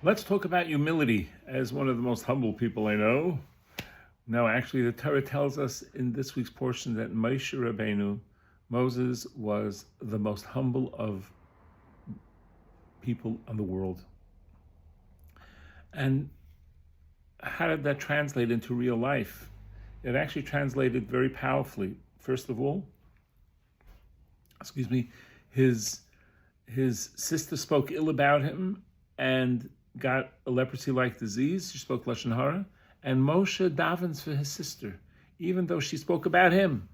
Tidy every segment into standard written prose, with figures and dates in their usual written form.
Let's talk about humility as one of the most humble people I know. Now, actually, the Torah tells us in this week's portion that Moshe Rabbeinu, Moses, was the most humble of people in the world. And how did that translate into real life? It actually translated very powerfully. First of all, his sister spoke ill about him and got a leprosy-like disease. She spoke Lashon Hara, and Moshe davens for his sister, even though she spoke about him.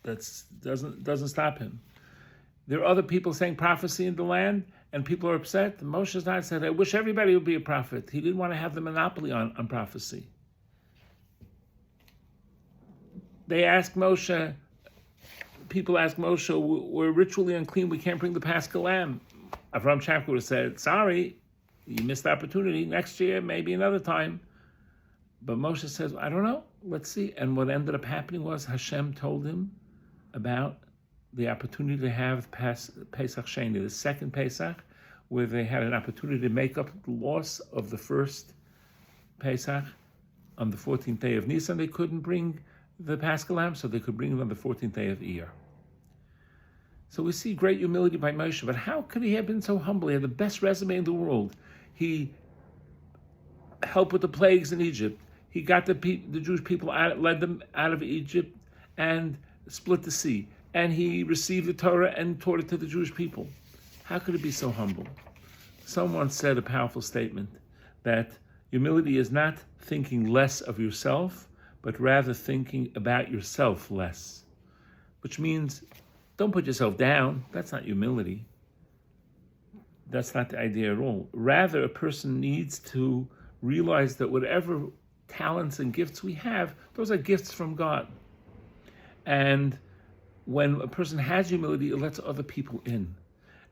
That doesn't stop him. There are other people saying prophecy in the land, and people are upset. Moshe's not said, I wish everybody would be a prophet. He didn't want to have the monopoly on prophecy. People ask Moshe, we're ritually unclean, we can't bring the Paschal lamb. Avrohom Czapnik would have said, sorry, you missed the opportunity. Next year, maybe another time. But Moshe says, I don't know, let's see. And what ended up happening was Hashem told him about the opportunity to have Pesach Sheni, the second Pesach, where they had an opportunity to make up the loss of the first Pesach on the 14th day of Nisan. They couldn't bring the Paschal lamb, so they could bring it on the 14th day of Iyar. So we see great humility by Moshe, but how could he have been so humble? He had the best resume in the world. He helped with the plagues in Egypt. He got the Jewish people out, led them out of Egypt and split the sea. And he received the Torah and taught it to the Jewish people. How could it be so humble? Someone said a powerful statement that humility is not thinking less of yourself, but rather thinking about yourself less, which means don't put yourself down. That's not humility. That's not the idea at all. Rather, a person needs to realize that whatever talents and gifts we have, those are gifts from God. And when a person has humility, it lets other people in.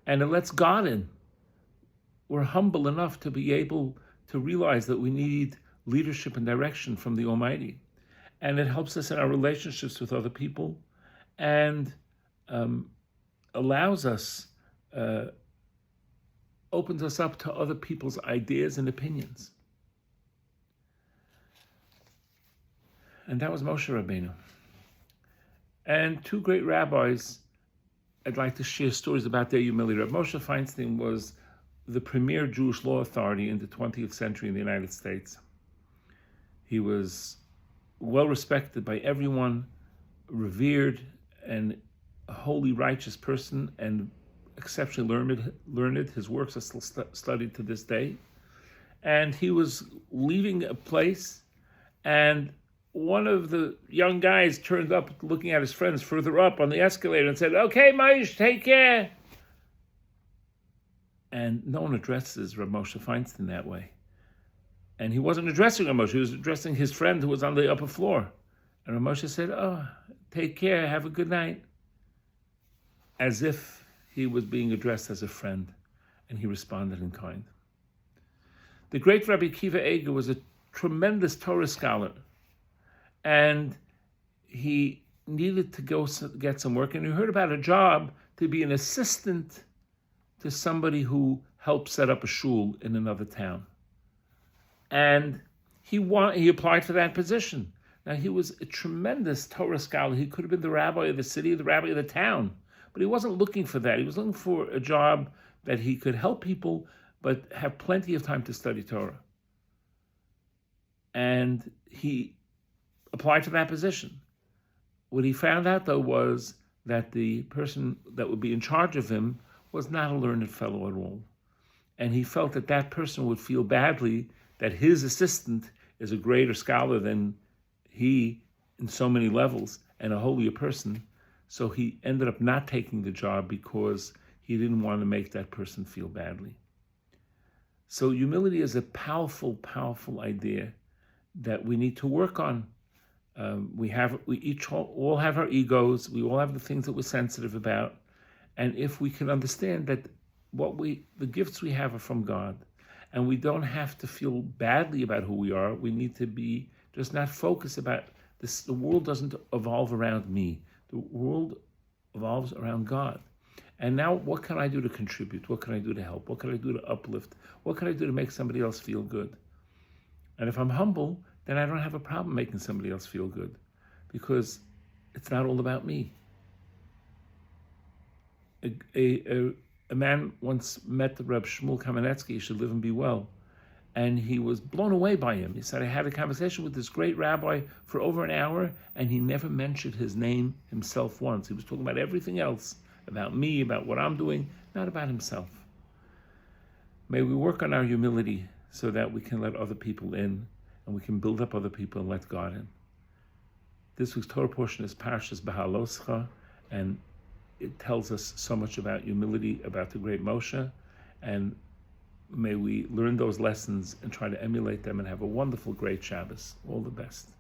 And it lets God in. We're humble enough to be able to realize that we need leadership and direction from the Almighty. And it helps us in our relationships with other people and allows us, opens us up to other people's ideas and opinions. And that was Moshe Rabbeinu. And two great rabbis, I'd like to share stories about their humility. Rabbi Moshe Feinstein was the premier Jewish law authority in the 20th century in the United States. He was well respected by everyone, revered, and a holy, righteous person, and exceptionally learned. His works are still studied to this day. And he was leaving a place, and one of the young guys turned up looking at his friends further up on the escalator and said, okay, Moshe, take care. And no one addresses Rabbi Moshe Feinstein that way. And he wasn't addressing Rabbi Moshe, he was addressing his friend who was on the upper floor. And Rabbi Moshe said, oh, take care, have a good night. As if he was being addressed as a friend, and he responded in kind. The great Rabbi Akiva Eger was a tremendous Torah scholar, and he needed to go get some work, and he heard about a job to be an assistant to somebody who helped set up a shul in another town. And he applied for that position. Now, he was a tremendous Torah scholar. He could have been the rabbi of the city, the rabbi of the town. But he wasn't looking for that. He was looking for a job that he could help people, but have plenty of time to study Torah. And he applied for that position. What he found out, though, was that the person that would be in charge of him was not a learned fellow at all. And he felt that that person would feel badly that his assistant is a greater scholar than he in so many levels and a holier person. So he ended up not taking the job because he didn't want to make that person feel badly. So humility is a powerful, powerful idea that we need to work on. We all have our egos. We all have the things that we're sensitive about. And if we can understand that the gifts we have are from God, and we don't have to feel badly about who we are, we need to be just not focused about this. The world doesn't evolve around me. The world evolves around God. And now what can I do to contribute? What can I do to help? What can I do to uplift? What can I do to make somebody else feel good? And if I'm humble, then I don't have a problem making somebody else feel good, because it's not all about me. A man once met the Reb Shmuel Kamenetsky, he should live and be well, and he was blown away by him. He said, I had a conversation with this great rabbi for over an hour, and he never mentioned his name himself once. He was talking about everything else, about me, about what I'm doing, not about himself. May we work on our humility so that we can let other people in, and we can build up other people and let God in. This week's Torah portion is Parshat Beha'aloscha, and it tells us so much about humility, about the great Moshe, and may we learn those lessons and try to emulate them and have a wonderful, great Shabbos. All the best.